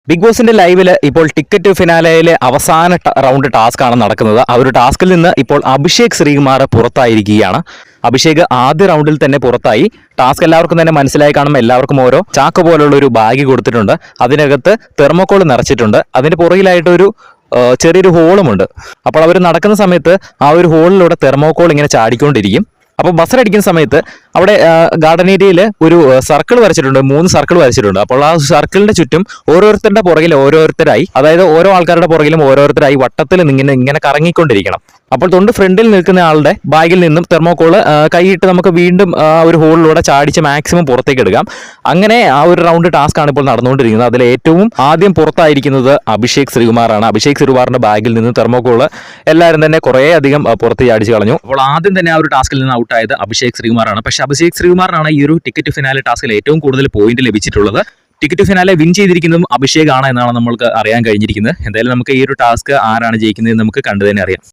Big ബോസിന്റെ ലൈവില് ഇപ്പോൾ ticket ഫിനാലയിലെ അവസാന റൗണ്ട് ടാസ്ക് ആണ് നടക്കുന്നത്. ആ ഒരു ടാസ്കിൽ നിന്ന് ഇപ്പോൾ അഭിഷേക് ശ്രീകുമാർ പുറത്തായിരിക്കുകയാണ്. അഭിഷേക് ആദ്യ റൗണ്ടിൽ തന്നെ പുറത്തായി. ടാസ്ക് എല്ലാവർക്കും തന്നെ മനസ്സിലായി കാണും. എല്ലാവർക്കും ഓരോ ചാക്ക് പോലുള്ള ഒരു ബാഗ് കൊടുത്തിട്ടുണ്ട്. അതിനകത്ത് തെർമോക്കോൾ നിറച്ചിട്ടുണ്ട്. അതിന്റെ പുറകിലായിട്ടൊരു ചെറിയൊരു ഹോളുമുണ്ട്. അപ്പോൾ അവർ നടക്കുന്ന സമയത്ത് ആ ഒരു ഹോളിലൂടെ തെർമോക്കോൾ ഇങ്ങനെ ചാടിക്കൊണ്ടിരിക്കും. അപ്പോൾ ബസറടിക്കുന്ന സമയത്ത് അവിടെ ഗാർഡൻ ഏരിയയിൽ ഒരു സർക്കിൾ വരച്ചിട്ടുണ്ട്, 3 സർക്കിൾ വരച്ചിട്ടുണ്ട്. അപ്പോൾ ആ സർക്കിളിന്റെ ചുറ്റും ഓരോരുത്തരുടെ പുറകിൽ ഓരോരുത്തരായി, അതായത് ഓരോ ആൾക്കാരുടെ പുറകിലും ഓരോരുത്തരായി വട്ടത്തിൽ ഇങ്ങനെ കറങ്ങിക്കൊണ്ടിരിക്കണം. അപ്പോൾ തൊണ്ട് ഫ്രണ്ടിൽ നിൽക്കുന്ന ആളുടെ ബാഗിൽ നിന്നും തെർമോക്കോള് കൈയിട്ട് നമുക്ക് വീണ്ടും ഒരു ഹോളിലൂടെ ചാടിച്ച് മാക്സിമം പുറത്തേക്ക് എടുക്കാം. അങ്ങനെ ആ ഒരു റൗണ്ട് ടാസ്ക് ആണ് ഇപ്പോൾ നടന്നുകൊണ്ടിരിക്കുന്നത്. അതിൽ ഏറ്റവും ആദ്യം പുറത്തായിരിക്കുന്നത് അഭിഷേക് ശ്രീകുമാറാണ്. അഭിഷേക് ശ്രീകുമാറിന്റെ ബാഗിൽ നിന്ന് തെർമോക്കോള് എല്ലാവരും തന്നെ കുറേ അധികം പുറത്ത് ചാടിച്ച് കളഞ്ഞു. അപ്പോൾ ആദ്യം തന്നെ ആ ഒരു ടാസ്കിൽ നിന്ന് ഔട്ടായത് അഭിഷേക് ശ്രീകുമാറാണ്. പക്ഷേ അഭിഷേക് ശ്രീകുമാറിനാണ് ഈ ഒരു ടിക്കറ്റ് ഫിനാലെ ടാസ്കിൽ ഏറ്റവും കൂടുതൽ പോയിന്റ് ലഭിച്ചിട്ടുള്ളത്. ടിക്കറ്റ് ഫിനാലെ വിൻ ചെയ്തിരിക്കുന്നതും അഭിഷേക് ആണ് എന്നാണ് നമ്മൾക്ക് അറിയാൻ കഴിഞ്ഞിരിക്കുന്നത്. എന്തായാലും നമുക്ക് ഈ ഒരു ടാസ്ക് ആരാണ് ജയിക്കുന്നത് നമുക്ക് കണ്ടു തന്നെ അറിയാം.